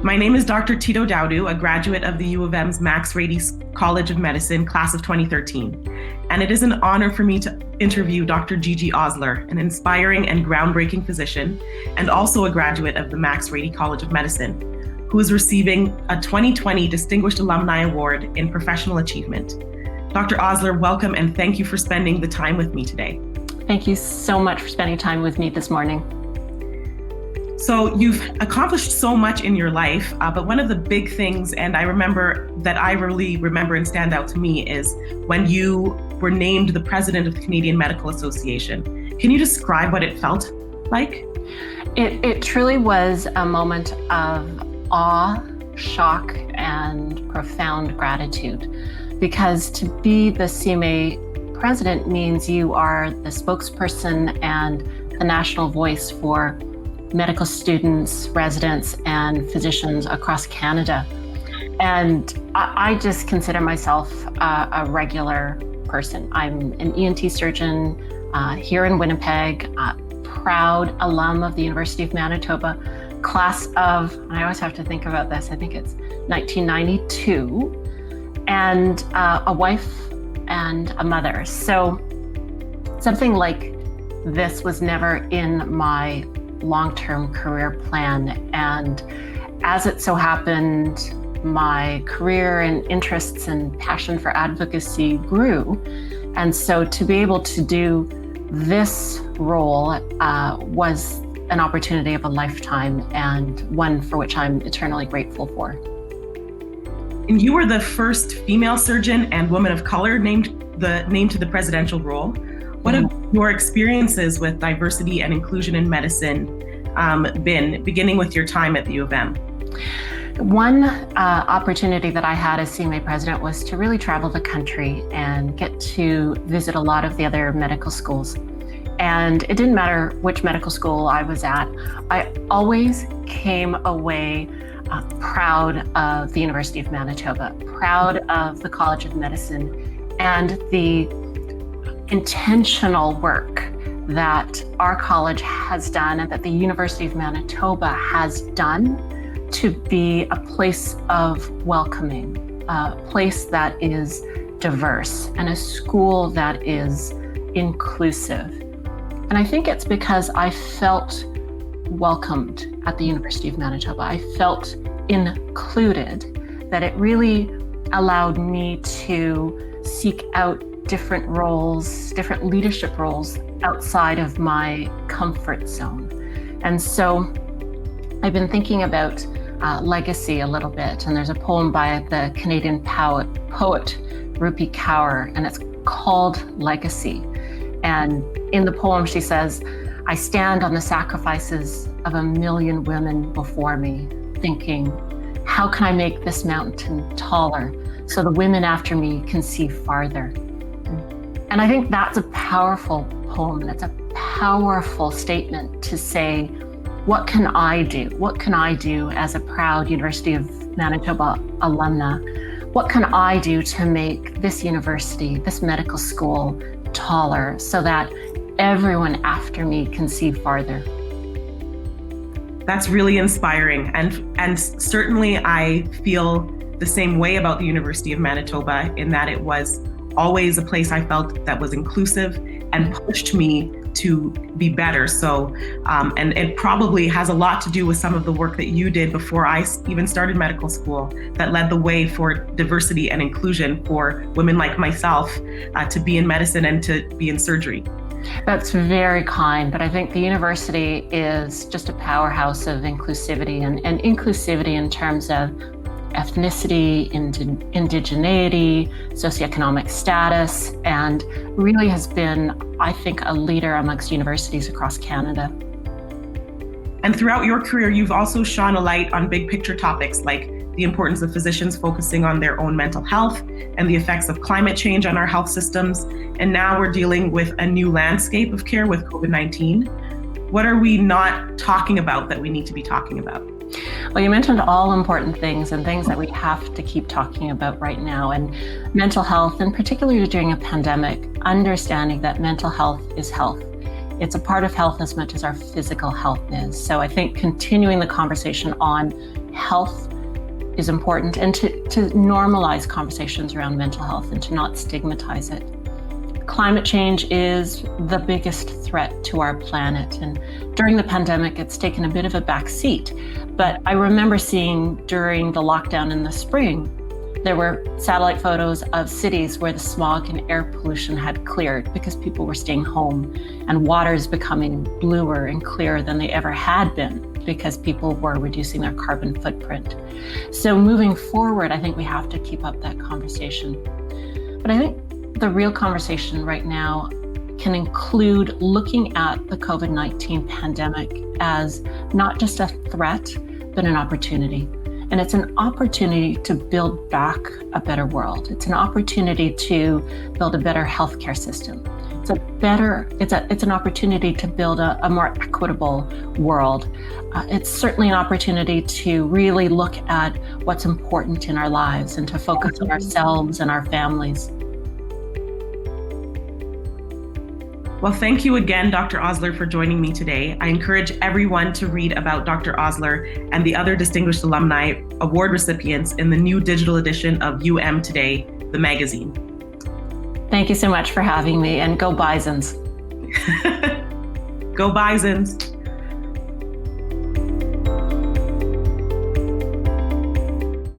My name is Dr. Tito Daodu, a graduate of the U of M's Max Rady College of Medicine, class of 2013. And it is an honor for me to interview Dr. Gigi Osler, an inspiring and groundbreaking physician, and also a graduate of the Max Rady College of Medicine, who is receiving a 2020 Distinguished Alumni Award in Professional Achievement. Dr. Osler, welcome and thank you for spending the time with me today. Thank you so much for spending time with me this morning. So you've accomplished so much in your life, but one of the big things, and I really remember and stand out to me, is when you were named the president of the Canadian Medical Association. Can you describe what it felt like? It truly was a moment of awe, shock, and profound gratitude, because to be the CMA president means you are the spokesperson and the national voice for medical students, residents, and physicians across Canada. And I just consider myself a regular person. I'm an ENT surgeon here in Winnipeg, a proud alum of the University of Manitoba, class of, I always have to think about this, I think it's 1992, and a wife and a mother. So something like this was never in my long-term career plan. And as it so happened, my career and interests and passion for advocacy grew. And so to be able to do this role was an opportunity of a lifetime, and one for which I'm eternally grateful for. And you were the first female surgeon and woman of color named to the presidential role. What have your experiences with diversity and inclusion in medicine been, beginning with your time at the U of M? One opportunity that I had as CMA president was to really travel the country and get to visit a lot of the other medical schools. And it didn't matter which medical school I was at, I always came away proud of the University of Manitoba, proud of the College of Medicine, and the intentional work that our college has done and that the University of Manitoba has done to be a place of welcoming, a place that is diverse, and a school that is inclusive. And I think it's because I felt welcomed at the University of Manitoba. I felt included, that it really allowed me to seek out different roles, different leadership roles outside of my comfort zone. And so I've been thinking about legacy a little bit, and there's a poem by the Canadian poet Rupi Kaur, and it's called Legacy. And in the poem she says, "I stand on the sacrifices of a million women before me, thinking, how can I make this mountain taller so the women after me can see farther?" And I think that's a powerful poem, and it's a powerful statement to say, what can I do? What can I do as a proud University of Manitoba alumna? What can I do to make this university, this medical school, taller so that everyone after me can see farther? That's really inspiring. And certainly I feel the same way about the University of Manitoba, in that it was always a place I felt that was inclusive and pushed me to be better. So, and it probably has a lot to do with some of the work that you did before I even started medical school that led the way for diversity and inclusion for women like myself to be in medicine and to be in surgery. That's very kind, but I think the university is just a powerhouse of inclusivity, and inclusivity in terms of ethnicity, indigeneity, socioeconomic status, and really has been, I think, a leader amongst universities across Canada. And throughout your career, you've also shone a light on big picture topics like the importance of physicians focusing on their own mental health and the effects of climate change on our health systems. And now we're dealing with a new landscape of care with COVID-19. What are we not talking about that we need to be talking about? Well, you mentioned all important things and things that we have to keep talking about right now. And mental health, and particularly during a pandemic, understanding that mental health is health. It's a part of health as much as our physical health is. So I think continuing the conversation on health is important, and to normalize conversations around mental health and to not stigmatize it. Climate change is the biggest threat to our planet, and during the pandemic, it's taken a bit of a back seat. But I remember seeing during the lockdown in the spring, there were satellite photos of cities where the smog and air pollution had cleared because people were staying home, and water is becoming bluer and clearer than they ever had been because people were reducing their carbon footprint. So moving forward, I think we have to keep up that conversation. But I think the real conversation right now can include looking at the COVID-19 pandemic as not just a threat, but an opportunity. And it's an opportunity to build back a better world. It's an opportunity to build a better healthcare system. It's an opportunity to build a more equitable world. It's certainly an opportunity to really look at what's important in our lives and to focus on ourselves and our families. Well, thank you again, Dr. Osler, for joining me today. I encourage everyone to read about Dr. Osler and the other Distinguished Alumni Award recipients in the new digital edition of Today, the magazine. Thank you so much for having me, and go Bisons. Go Bisons.